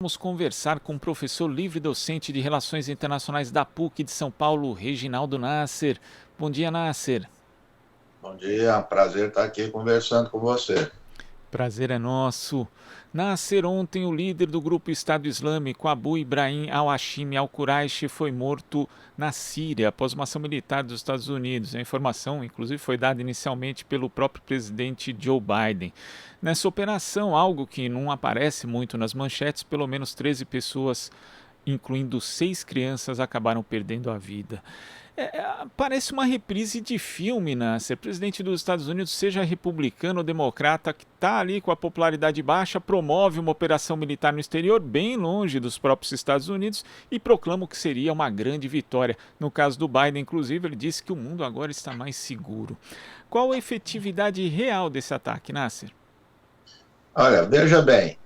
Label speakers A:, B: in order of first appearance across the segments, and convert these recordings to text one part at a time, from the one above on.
A: vamos conversar com o professor livre-docente de Relações Internacionais da PUC de São Paulo, Reginaldo Nasser. Bom dia, Nasser.
B: Bom dia, prazer estar aqui conversando com você.
A: Prazer é nosso. Nasser, ontem o líder do grupo Estado Islâmico, Abu Ibrahim al-Hashimi al-Quraishi, foi morto na Síria após uma ação militar dos Estados Unidos. A informação, inclusive, foi dada inicialmente pelo próprio presidente Joe Biden. Nessa operação, algo que não aparece muito nas manchetes, pelo menos 13 pessoas, incluindo 6 crianças, acabaram perdendo a vida. Parece uma reprise de filme, né? Ser presidente dos Estados Unidos, seja republicano ou democrata, que está ali com a popularidade baixa, promove uma operação militar no exterior, bem longe dos próprios Estados Unidos, e proclama o que seria uma grande vitória. No caso do Biden, inclusive, ele disse que o mundo agora está mais seguro. Qual a efetividade real desse ataque, Nasser?
B: Olha, veja bem,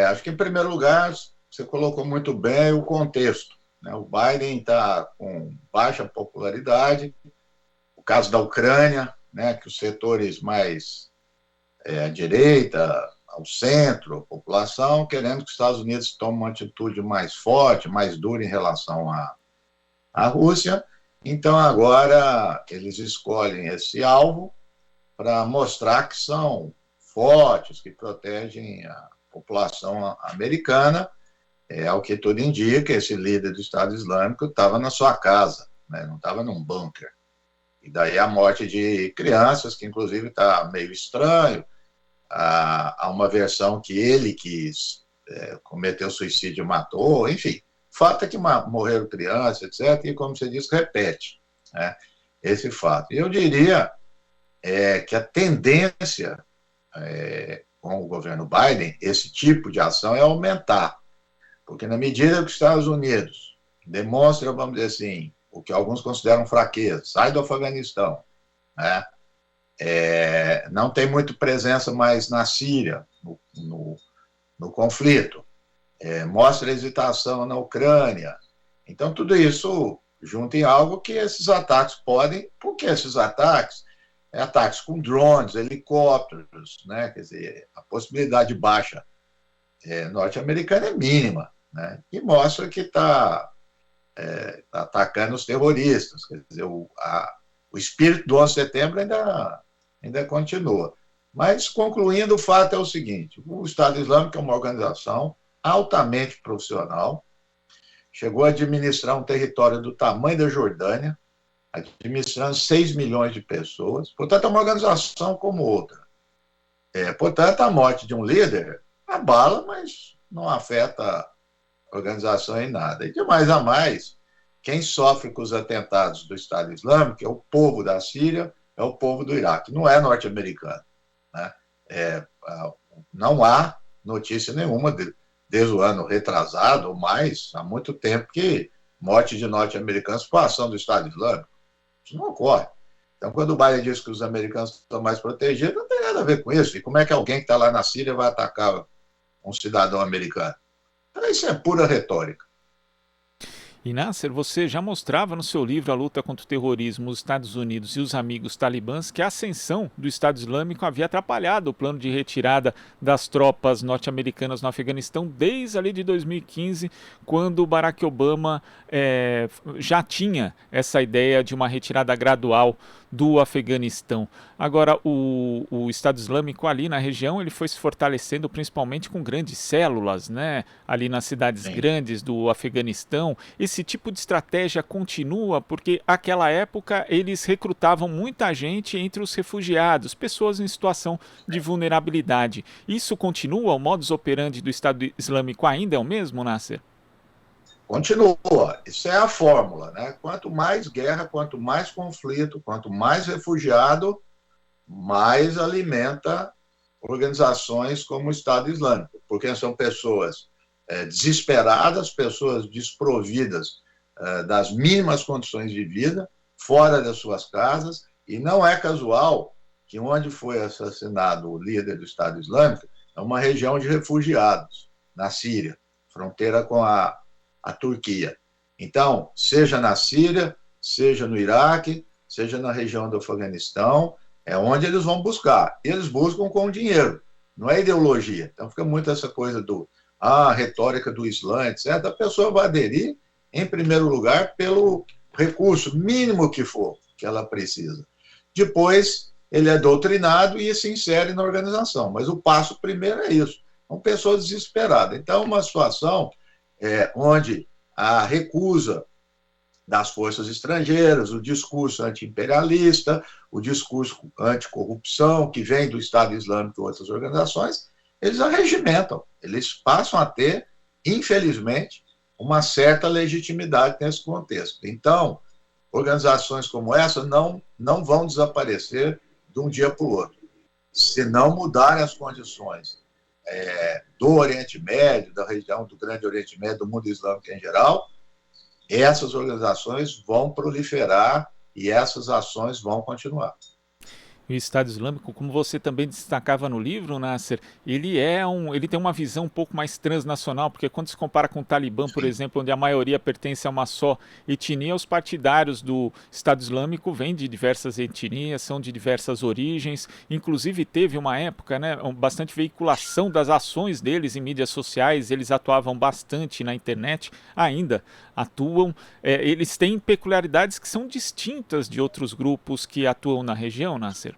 B: acho que em primeiro lugar você colocou muito bem o contexto, né? O Biden está com baixa popularidade, o caso da Ucrânia, né, que os setores mais à direita, ao centro, a população, querendo que os Estados Unidos tomem uma atitude mais forte, mais dura em relação à Rússia. Então, agora, eles escolhem esse alvo para mostrar que são fortes, que protegem a população americana. Ao que tudo indica, esse líder do Estado Islâmico estava na sua casa, né? Não estava num bunker. E daí a morte de crianças, que inclusive está meio estranho. Há uma versão que ele quis cometer suicídio e matou, enfim. O fato é que morreram crianças, etc., e como você disse, repete, né, esse fato. E eu diria que a tendência com o governo Biden, esse tipo de ação é aumentar. Porque na medida que os Estados Unidos demonstram, vamos dizer assim, o que alguns consideram fraqueza, sai do Afeganistão, né? Não tem muito presença mais na Síria, no conflito, mostra hesitação na Ucrânia. Então, tudo isso junta em algo que esses ataques podem, porque esses ataques, ataques com drones, helicópteros, né? Quer dizer, a possibilidade baixa norte-americana é mínima, né? E mostra que está atacando os terroristas. Quer dizer, o espírito do 11 de setembro ainda continua. Mas, concluindo, o fato é o seguinte: o Estado Islâmico é uma organização altamente profissional, chegou a administrar um território do tamanho da Jordânia, administrando 6 milhões de pessoas, portanto, é uma organização como outra. Portanto, a morte de um líder abala, mas não afeta a organização em nada. E de mais a mais, quem sofre com os atentados do Estado Islâmico é o povo da Síria, é o povo do Iraque, não é norte-americano, né? Não há notícia nenhuma, desde o ano retrasado ou mais, há muito tempo, que morte de norte-americanos por ação do Estado Islâmico. Isso não ocorre. Então, quando o Biden diz que os americanos estão mais protegidos, não tem nada a ver com isso. E como é que alguém que está lá na Síria vai atacar um cidadão americano? Então, isso é pura retórica.
A: E Nasser, você já mostrava no seu livro A Luta contra o Terrorismo, os Estados Unidos e os Amigos Talibãs, que a ascensão do Estado Islâmico havia atrapalhado o plano de retirada das tropas norte-americanas no Afeganistão desde ali de 2015, quando Barack Obama já tinha essa ideia de uma retirada gradual do Afeganistão. Agora, o Estado Islâmico ali na região, ele foi se fortalecendo principalmente com grandes células, né? Ali nas cidades
B: Sim.
A: grandes do Afeganistão. Esse tipo de estratégia continua porque naquela época eles recrutavam muita gente entre os refugiados, pessoas em situação de vulnerabilidade. Isso continua? O modus operandi do Estado Islâmico ainda é o mesmo, Nasser?
B: Continua. Isso é a fórmula, né? Quanto mais guerra, quanto mais conflito, quanto mais refugiado, mais alimenta organizações como o Estado Islâmico, porque são pessoas desesperadas, pessoas desprovidas das mínimas condições de vida, fora das suas casas, e não é casual que onde foi assassinado o líder do Estado Islâmico é uma região de refugiados, na Síria, fronteira com a Turquia. Então, seja na Síria, seja no Iraque, seja na região do Afeganistão, é onde eles vão buscar. E eles buscam com dinheiro, não é ideologia. Então, fica muito essa coisa a retórica do Islã, etc., a pessoa vai aderir, em primeiro lugar, pelo recurso mínimo que for que ela precisa. Depois, ele é doutrinado e se insere na organização. Mas o passo primeiro é isso. São pessoas desesperadas. Então, uma situação onde a recusa das forças estrangeiras, o discurso anti-imperialista, o discurso anticorrupção, que vem do Estado Islâmico e outras organizações, eles arregimentam. Eles passam a ter, infelizmente, uma certa legitimidade nesse contexto. Então, organizações como essa não vão desaparecer de um dia para o outro. Se não mudarem as condições do Oriente Médio, da região do Grande Oriente Médio, do mundo islâmico em geral, essas organizações vão proliferar e essas ações vão continuar.
A: O Estado Islâmico, como você também destacava no livro, Nasser, ele tem uma visão um pouco mais transnacional, porque quando se compara com o Talibã, por
B: Sim.
A: exemplo, onde a maioria pertence a uma só etnia, os partidários do Estado Islâmico vêm de diversas etnias, são de diversas origens, inclusive teve uma época, né, bastante veiculação das ações deles em mídias sociais, eles atuavam bastante na internet, ainda atuam, eles têm peculiaridades que são distintas de outros grupos que atuam na região, Nasser.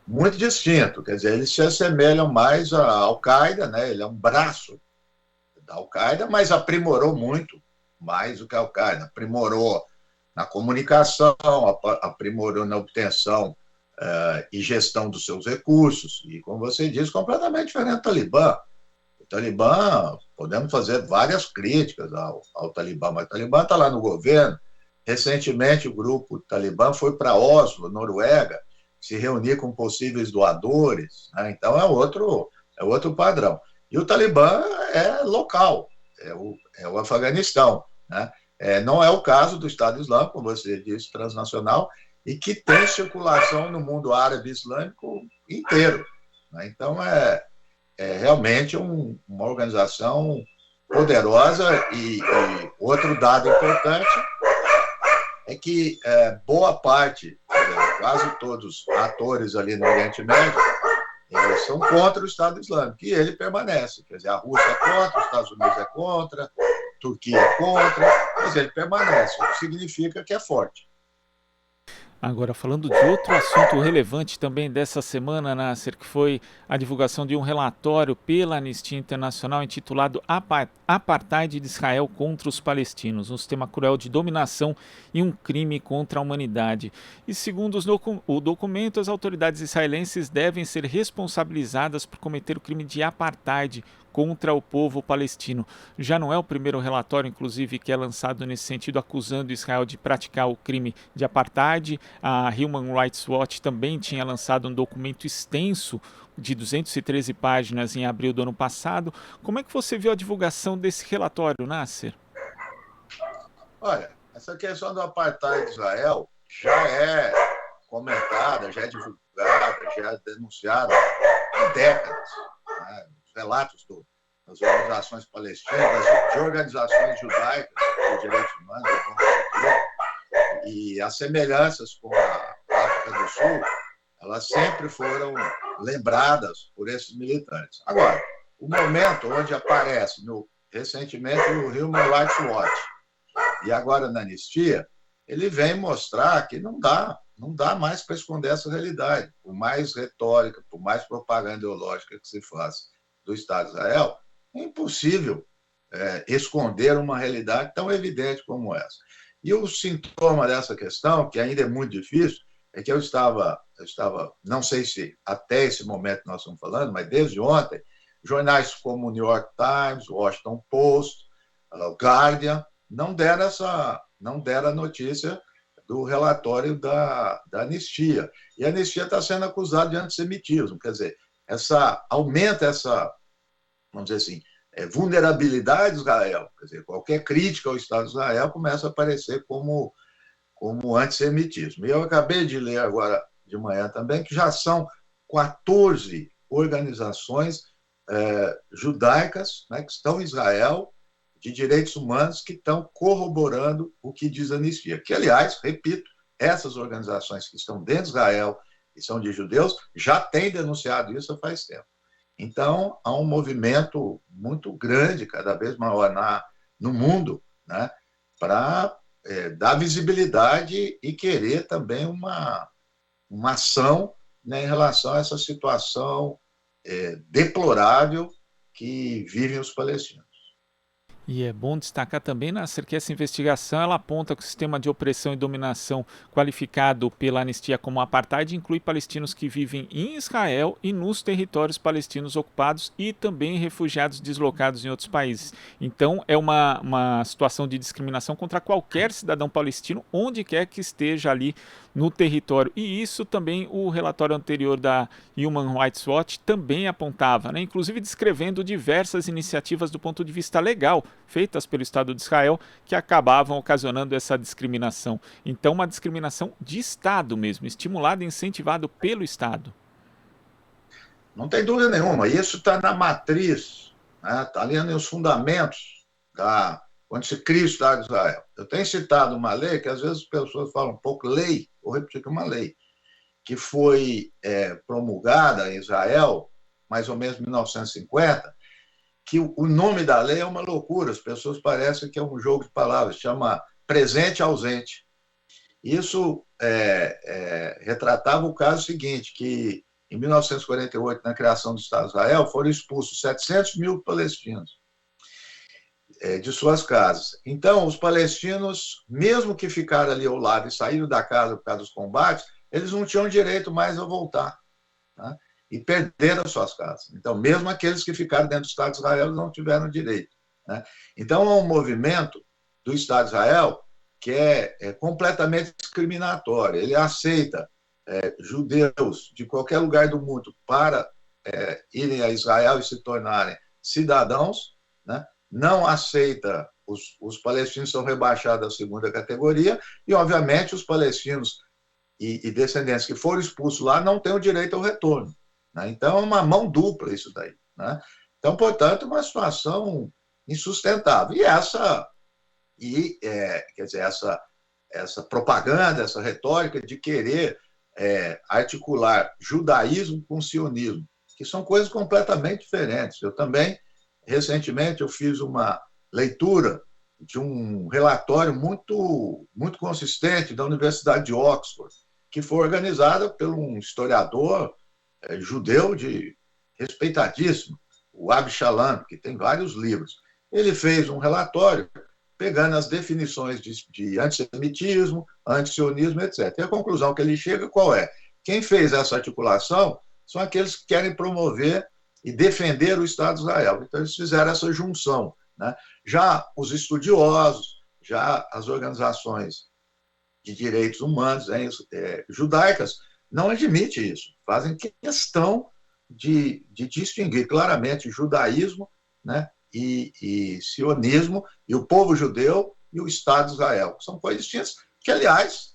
B: Muito distinto, quer dizer, eles se assemelham mais à Al-Qaeda, né? Ele é um braço da Al-Qaeda, mas aprimorou muito mais do que a Al-Qaeda. Aprimorou na comunicação, aprimorou na obtenção e gestão dos seus recursos. E, como você disse, completamente diferente do Talibã. O Talibã, podemos fazer várias críticas ao Talibã, mas o Talibã está lá no governo. Recentemente, o grupo Talibã foi para Oslo, Noruega, se reunir com possíveis doadores, né? Então é outro padrão. E o Talibã é local, é o Afeganistão, né? Não é o caso do Estado Islâmico, como você disse, transnacional, e que tem circulação no mundo árabe islâmico inteiro, né? Então é realmente uma organização poderosa e outro dado importante é que boa parte, quase todos os atores ali no Oriente Médio, são contra o Estado Islâmico, e ele permanece. Quer dizer, a Rússia é contra, os Estados Unidos é contra, a Turquia é contra, mas ele permanece, o que significa que é forte.
A: Agora, falando de outro assunto relevante também dessa semana, Nasser, que foi a divulgação de um relatório pela Anistia Internacional intitulado Apartheid de Israel contra os Palestinos, um sistema cruel de dominação e um crime contra a humanidade. E segundo o documento, as autoridades israelenses devem ser responsabilizadas por cometer o crime de apartheid contra o povo palestino. Já não é o primeiro relatório, inclusive, que é lançado nesse sentido, acusando Israel de praticar o crime de apartheid. A Human Rights Watch também tinha lançado um documento extenso de 213 páginas em abril do ano passado. Como é que você viu a divulgação desse relatório, Nasser?
B: Olha, essa questão do apartheid de Israel já é comentada, já é divulgada, já é denunciada há décadas, né? Relatos das organizações palestinas, de organizações judaicas de direitos humanos, e as semelhanças com a África do Sul, elas sempre foram lembradas por esses militantes. Agora, o momento onde aparece recentemente o Human Rights Watch e agora na Anistia, ele vem mostrar que não dá mais para esconder essa realidade. Por mais retórica, por mais propaganda ideológica que se faça do Estado de Israel, é impossível esconder uma realidade tão evidente como essa. E o sintoma dessa questão, que ainda é muito difícil, é que eu estava, não sei se até esse momento nós estamos falando, mas desde ontem, jornais como o New York Times, o Washington Post, o Guardian, não deram a notícia do relatório da Anistia. E a Anistia está sendo acusada de antissemitismo, quer dizer, aumenta essa, vamos dizer assim, vulnerabilidade de Israel. Quer dizer, qualquer crítica ao Estado de Israel começa a aparecer como antissemitismo. E eu acabei de ler agora de manhã também que já são 14 organizações judaicas, né, que estão em Israel, de direitos humanos, que estão corroborando o que diz a Anistia. Que, aliás, repito, essas organizações que estão dentro de Israel, que são de judeus, já têm denunciado isso há faz tempo. Então, há um movimento muito grande, cada vez maior no mundo, né, para dar visibilidade e querer também uma ação, né, em relação a essa situação deplorável que vivem os palestinos.
A: E é bom destacar também, Nasser, que essa investigação ela aponta que o sistema de opressão e dominação qualificado pela anistia como apartheid inclui palestinos que vivem em Israel e nos territórios palestinos ocupados e também refugiados deslocados em outros países. Então é uma situação de discriminação contra qualquer cidadão palestino, onde quer que esteja ali no território. E isso também o relatório anterior da Human Rights Watch também apontava, né? Inclusive descrevendo diversas iniciativas do ponto de vista legal feitas pelo Estado de Israel que acabavam ocasionando essa discriminação. Então, uma discriminação de Estado mesmo, estimulada e incentivada pelo Estado.
B: Não tem dúvida nenhuma, isso está na matriz, né? Está ali nos fundamentos quando se cria o Estado de Israel. Eu tenho citado uma lei que às vezes as pessoas falam um pouco lei, vou repetir que uma lei, que foi promulgada em Israel, mais ou menos em 1950, que o nome da lei é uma loucura, as pessoas parecem que é um jogo de palavras, chama presente ausente. Isso retratava o caso seguinte, que em 1948, na criação do Estado de Israel, foram expulsos 700 mil palestinos de suas casas. Então, os palestinos, mesmo que ficaram ali ao lado e saíram da casa por causa dos combates, eles não tinham direito mais a voltar, tá? E perderam as suas casas. Então, mesmo aqueles que ficaram dentro do Estado de Israel não tiveram direito, né? Então, é um movimento do Estado de Israel que é completamente discriminatório. Ele aceita judeus de qualquer lugar do mundo para irem a Israel e se tornarem cidadãos, né? Não aceita, os palestinos são rebaixados à segunda categoria e, obviamente, os palestinos e descendentes que foram expulsos lá não têm o direito ao retorno, né? Então, é uma mão dupla isso daí, né? Então, portanto, uma situação insustentável. Quer dizer, essa propaganda, essa retórica de querer articular judaísmo com sionismo, que são coisas completamente diferentes. Eu também, recentemente, eu fiz uma leitura de um relatório muito, muito consistente da Universidade de Oxford, que foi organizada por um historiador judeu respeitadíssimo, o Abishalam, que tem vários livros. Ele fez um relatório pegando as definições de antissemitismo, antisionismo, etc. E a conclusão que ele chega qual é? Quem fez essa articulação são aqueles que querem promover e defender o Estado de Israel. Então, eles fizeram essa junção, né? Já os estudiosos, já as organizações de direitos humanos judaicas não admitem isso, fazem questão de distinguir claramente judaísmo, né, e sionismo, e o povo judeu e o Estado de Israel. São coisas distintas que, aliás,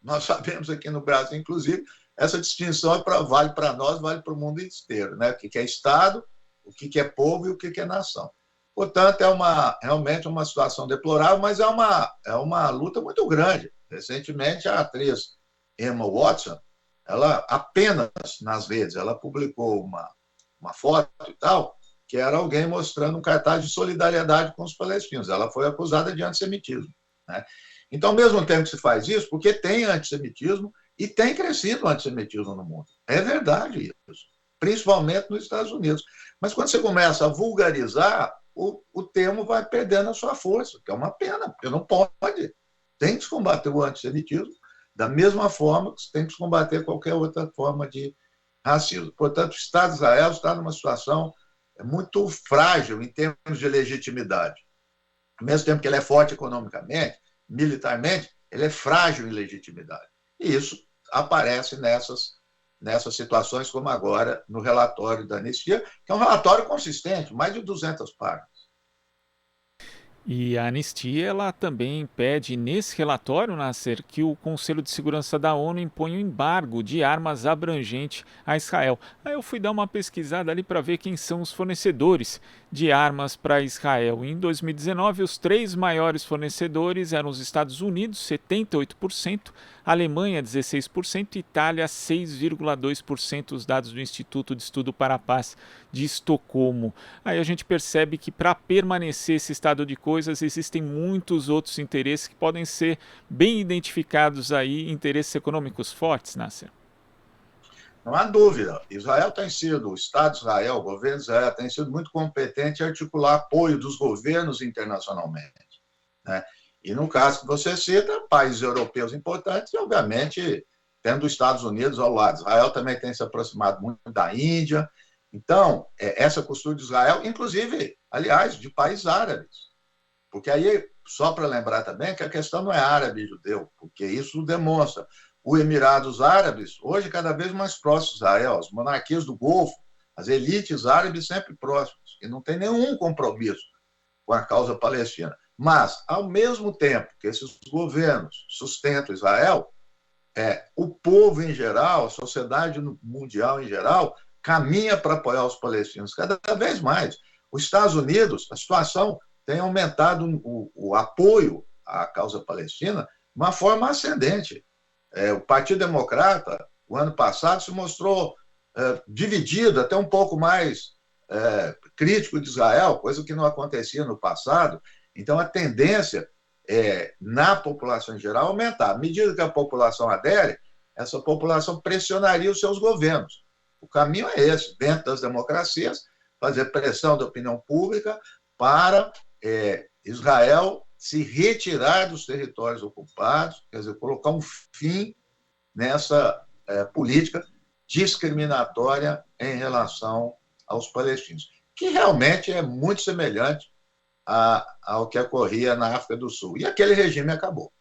B: nós sabemos aqui no Brasil, inclusive, essa distinção vale para nós, vale para o mundo inteiro, né? O que é Estado, o que é povo e o que é nação. Portanto, realmente uma situação deplorável, mas é uma luta muito grande. Recentemente, a atriz Emma Watson, ela apenas nas redes, ela publicou uma foto e tal, que era alguém mostrando um cartaz de solidariedade com os palestinos. Ela foi acusada de antissemitismo, né? Então, ao mesmo tempo que se faz isso, porque tem antissemitismo e tem crescido o antissemitismo no mundo. É verdade isso, principalmente nos Estados Unidos. Mas quando você começa a vulgarizar, o termo vai perdendo a sua força, que é uma pena, porque não pode. Tem que se combater o antissemitismo da mesma forma que tem que se combater qualquer outra forma de racismo. Portanto, o Estado de Israel está numa situação muito frágil em termos de legitimidade. Ao mesmo tempo que ele é forte economicamente, militarmente, ele é frágil em legitimidade. E isso aparece nessas situações, como agora no relatório da anistia, que é um relatório consistente, mais de 200 páginas.
A: E a anistia ela também pede nesse relatório, Nasser, que o Conselho de Segurança da ONU imponha um embargo de armas abrangente a Israel. Aí eu fui dar uma pesquisada ali para ver quem são os fornecedores de armas para Israel. Em 2019, os três maiores fornecedores eram os Estados Unidos, 78%, Alemanha, 16% e Itália, 6,2%, os dados do Instituto de Estudo para a Paz de Estocolmo. Aí a gente percebe que para permanecer esse estado de coisas, existem muitos outros interesses que podem ser bem identificados aí, interesses econômicos fortes, Nasser.
B: Não há dúvida. Israel tem sido, o Estado de Israel, o governo de Israel tem sido muito competente em articular apoio dos governos internacionalmente, né? E no caso que você cita, países europeus importantes, e obviamente tendo os Estados Unidos ao lado. Israel também tem se aproximado muito da Índia. Então, essa costura de Israel, inclusive, aliás, de países árabes. Porque aí, só para lembrar também que a questão não é árabe e judeu, porque isso demonstra o Emirados Árabes, hoje cada vez mais próximos a Israel, as monarquias do Golfo, as elites árabes sempre próximas, e não tem nenhum compromisso com a causa palestina. Mas, ao mesmo tempo que esses governos sustentam Israel, o povo em geral, a sociedade mundial em geral, caminha para apoiar os palestinos cada vez mais. Os Estados Unidos, a situação tem aumentado o apoio à causa palestina de uma forma ascendente. O Partido Democrata, o ano passado, se mostrou dividido, até um pouco mais crítico de Israel, coisa que não acontecia no passado. Então, a tendência na população em geral, aumentar. À medida que a população adere, essa população pressionaria os seus governos. O caminho é esse, dentro das democracias, fazer pressão da opinião pública para Israel se retirar dos territórios ocupados, quer dizer, colocar um fim nessa política discriminatória em relação aos palestinos, que realmente é muito semelhante ao que ocorria na África do Sul. E aquele regime acabou.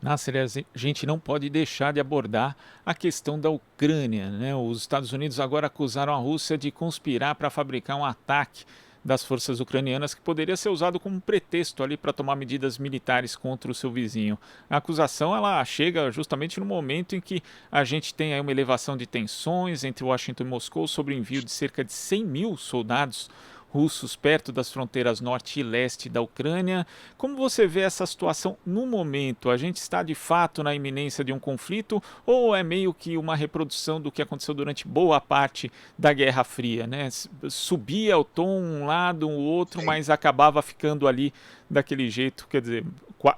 A: Nasser, a gente não pode deixar de abordar a questão da Ucrânia, né? Os Estados Unidos agora acusaram a Rússia de conspirar para fabricar um ataque das forças ucranianas que poderia ser usado como pretexto ali para tomar medidas militares contra o seu vizinho. A acusação ela chega justamente no momento em que a gente tem aí uma elevação de tensões entre Washington e Moscou sobre o envio de cerca de 100 mil soldados russos perto das fronteiras norte e leste da Ucrânia. Como você vê essa situação no momento? A gente está de fato na iminência de um conflito ou é meio que uma reprodução do que aconteceu durante boa parte da Guerra Fria, né? Subia o tom um lado, o outro,
B: Sim.
A: mas acabava ficando ali daquele jeito, quer dizer,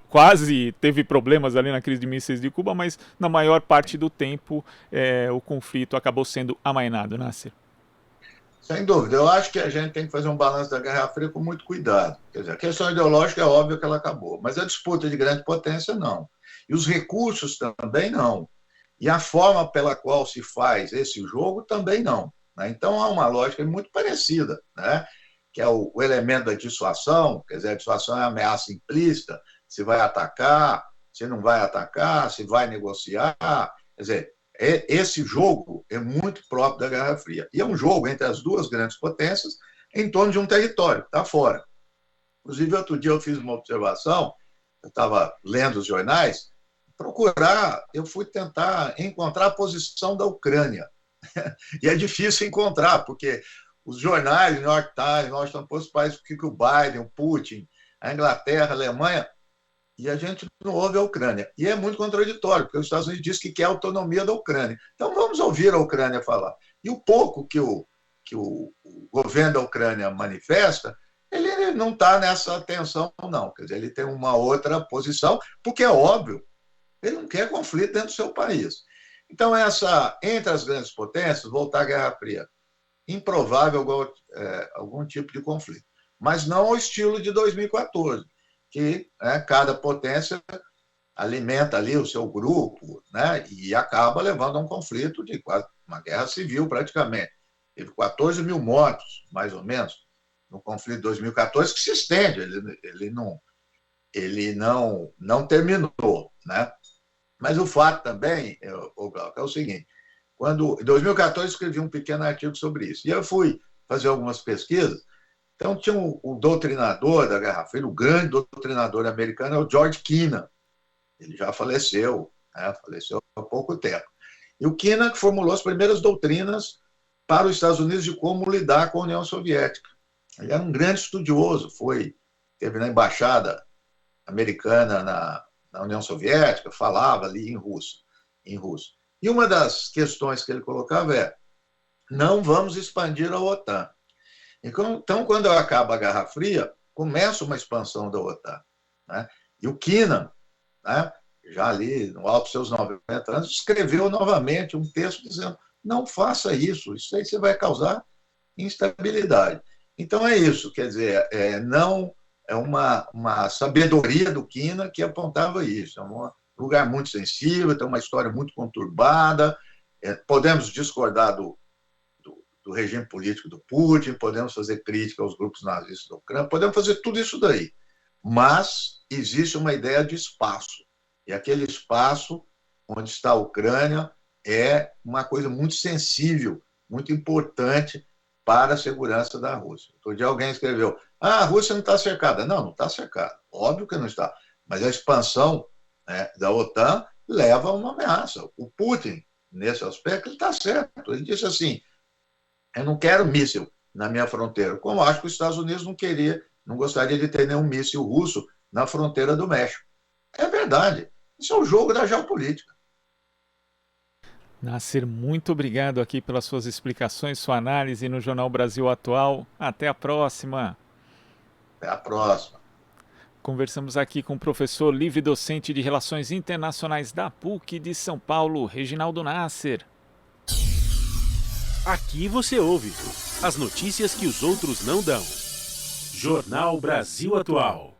A: quase teve problemas ali na crise de mísseis de Cuba, mas na maior parte do tempo o conflito acabou sendo amainado, Nasser.
B: Sem dúvida. Eu acho que a gente tem que fazer um balanço da Guerra Fria com muito cuidado. Quer dizer, a questão ideológica é óbvio que ela acabou, mas a disputa de grande potência não. E os recursos também não. E a forma pela qual se faz esse jogo também não, né? Então há uma lógica muito parecida, né? Que é o elemento da dissuasão, quer dizer, a dissuasão é a ameaça implícita, se vai atacar, se não vai atacar, se vai negociar. Quer dizer, esse jogo é muito próprio da Guerra Fria. E é um jogo entre as duas grandes potências em torno de um território, está fora. Inclusive, outro dia eu fiz uma observação, eu estava lendo os jornais, eu fui tentar encontrar a posição da Ucrânia. E é difícil encontrar, porque os jornais, New York Times, Washington Post, parece que o Biden, o Putin, a Inglaterra, a Alemanha, e a gente não ouve a Ucrânia. E é muito contraditório, porque os Estados Unidos dizem que quer a autonomia da Ucrânia. Então vamos ouvir a Ucrânia falar. E o pouco que o governo da Ucrânia manifesta, ele não está nessa tensão, não. Quer dizer, ele tem uma outra posição, porque é óbvio, ele não quer conflito dentro do seu país. Então, entre as grandes potências, voltar à Guerra Fria, improvável algum tipo de conflito. Mas não ao estilo de 2014, que cada potência alimenta ali o seu grupo, né, e acaba levando a um conflito de quase uma guerra civil, praticamente. Teve 14 mil mortos, mais ou menos, no conflito de 2014, que se estende, ele não terminou, né? Mas o fato também, Glauco, é o seguinte, em 2014 eu escrevi um pequeno artigo sobre isso, e eu fui fazer algumas pesquisas. Então, tinha o doutrinador da Guerra Fria, o grande doutrinador americano, é o George Kennan. Ele já faleceu, né? Faleceu há pouco tempo. E o Kennan que formulou as primeiras doutrinas para os Estados Unidos de como lidar com a União Soviética. Ele era um grande estudioso, teve na embaixada americana na União Soviética, falava ali em russo. E uma das questões que ele colocava é: não vamos expandir a OTAN. Então, quando acaba a Guerra Fria, começa uma expansão da OTAN. Né? E o Kennan, né, já ali no alto dos seus 90 anos, escreveu novamente um texto dizendo: não faça isso aí você vai causar instabilidade. Então é isso, quer dizer, não é uma sabedoria do Kennan que apontava isso. É um lugar muito sensível, tem uma história muito conturbada, podemos discordar do regime político do Putin, podemos fazer crítica aos grupos nazistas da Ucrânia, podemos fazer tudo isso daí, mas existe uma ideia de espaço, e aquele espaço onde está a Ucrânia é uma coisa muito sensível, muito importante para a segurança da Rússia. Outro dia alguém escreveu: a Rússia não está cercada. Não está cercada. Óbvio que não está. Mas a expansão, né, da OTAN leva a uma ameaça. O Putin, nesse aspecto, ele está certo. Ele disse assim: eu não quero míssil na minha fronteira. Como acho que os Estados Unidos não gostaria de ter nenhum míssil russo na fronteira do México. É verdade. Isso é o jogo da geopolítica.
A: Nasser, muito obrigado aqui pelas suas explicações, sua análise no Jornal Brasil Atual. Até a próxima.
B: Até a próxima.
A: Conversamos aqui com o professor livre-docente de Relações Internacionais da PUC de São Paulo, Reginaldo Nasser.
C: Aqui você ouve as notícias que os outros não dão. Jornal Brasil Atual.